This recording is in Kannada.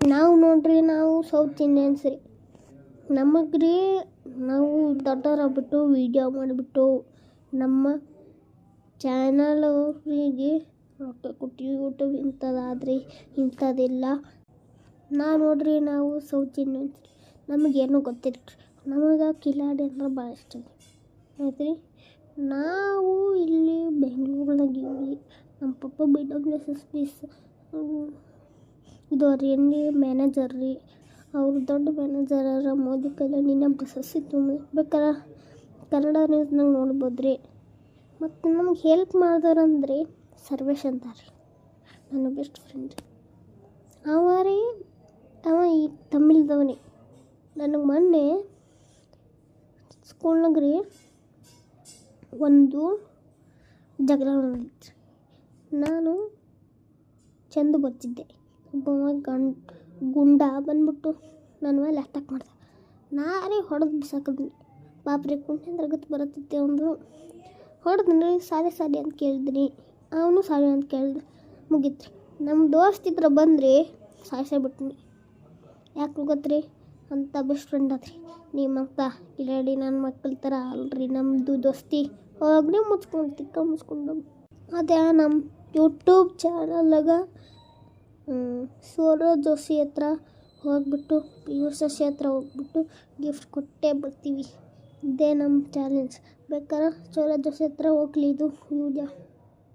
ನಾವು ನೋಡ್ರಿ ನಾವು ಸೌತ್ ಇಂಡಿಯನ್ಸ್ ರೀ. ನಮಗೆ ರೀ ನಾವು ದೊಡ್ಡವರಾಗ್ಬಿಟ್ಟು ವೀಡಿಯೋ ಮಾಡಿಬಿಟ್ಟು ನಮ್ಮ ಚಾನಲ್ಗೆ ರೊಕ್ಕ ಕೊಟ್ಟು ಯೂಟ್ಯೂಬ್ ಇಂಥದ್ದಾದ್ರಿ ಇಂಥದ್ದಿಲ್ಲ. ನೋಡ್ರಿ ನಾವು ಸೌತ್ ಇಂಡಿಯನ್ಸ್ ರೀ. ನಮಗೇನು ಗೊತ್ತಿಲ್ಲ ರೀ. ನಮಗೆ ಕಿಲಾಡಿ ಅಂದ್ರೆ ಭಾಳ ಇಷ್ಟ ರೀ. ಆಯ್ತು ರೀ. ನಾವು ಇಲ್ಲಿ ಬೆಂಗಳೂರಿನಾಗಿವ್ರಿ. ನಮ್ಮ ಪಪ್ಪ BWSS ಇದು ರೀ ಮ್ಯಾನೇಜರ್ ರೀ. ಅವರು ದೊಡ್ಡ ಮ್ಯಾನೇಜರ್ ಮೋದಿ ಕೈಲಿ ನಮ್ಮ ಪ್ರಶಸ್ತಿ ಬೇಕಾರೆ ಕನ್ನಡ ನ್ಯೂಸ್ನಾಗ ನೋಡ್ಬೋದು ರೀ. ಮತ್ತು ನಮ್ಗೆ ಹೆಲ್ಪ್ ಮಾಡ್ದಾರಂದ್ರೆ ಸರ್ವೇಶ್ ಅಂತ ರೀ, ನನ್ನ ಬೆಸ್ಟ್ ಫ್ರೆಂಡ್ ರೀ. ಅವ ಈ ತಮಿಳ್ದವನೇ. ನನಗೆ ಮೊನ್ನೆ ಸ್ಕೂಲ್ನಾಗ ರೀ ಒಂದು ಜಗಳ ನಡೆದಿತ್ತು. ನಾನು ಚಂದ ಬರ್ತಿದ್ದೆ. ಒಬ್ಬ ಗುಂಡ ಬಂದ್ಬಿಟ್ಟು ನನ್ನ ಮೇಲೆ ಅಟ್ಯಾಕ್ ಮಾಡ್ದೆ. ನಾರೇ ಹೊಡೆದು ಬಿಸಾಕಿದ್ನಿ. ಬಾಪ್ರೆ ಕುಂಟೆಂದ್ರೆ ಗೊತ್ತು ಬರುತ್ತಿದ್ದೆ ಅಂದರು. ಹೊಡೆದ್ರಿ ಸಾರಿ ಅಂತ ಕೇಳಿದ್ರಿ. ಅವನು ಸಾರಿ ಅಂತ ಕೇಳಿದೆ. ಮುಗೀತು ರೀ. ನಮ್ಮ ದೋಸ್ತಿದ್ರೆ ಬಂದ್ರಿ ಸಾಯಿಸೇಬಿಟ್ನಿ. ಯಾಕೆ ಗೊತ್ತ್ರಿ, ಅಂತ ಬೆಸ್ಟ್ ಫ್ರೆಂಡ್ ಆದ್ರಿ. ನಿಮ್ಮಂತ ಕಿಲಾಡಿ ನನ್ನ ಮಕ್ಕಳ ಥರ ಅಲ್ರಿ ನಮ್ಮದು ದೋಸ್ತಿ. ಹೋಗ್ರಿ ಮುಚ್ಕೊಂಡು ಅದೇ ನಮ್ಮ ಯೂಟ್ಯೂಬ್ ಚಾನಲ್ನಾಗ ಸೂರಜ್ ಜೋಶಿ ಹತ್ರ ಹೋಗ್ಬಿಟ್ಟು PUSS ಹತ್ರ ಹೋಗ್ಬಿಟ್ಟು ಗಿಫ್ಟ್ ಕೊಟ್ಟೇ ಬರ್ತೀವಿ. ಇದೇ ನಮ್ಮ ಚಾಲೆಂಜ್. ಬೇಕಾದ್ರೆ ಸೂರಜ್ ಜೋಶಿ ಹತ್ರ ಹೋಗ್ಲಿ ಇದು ವಿಡಿಯೋ.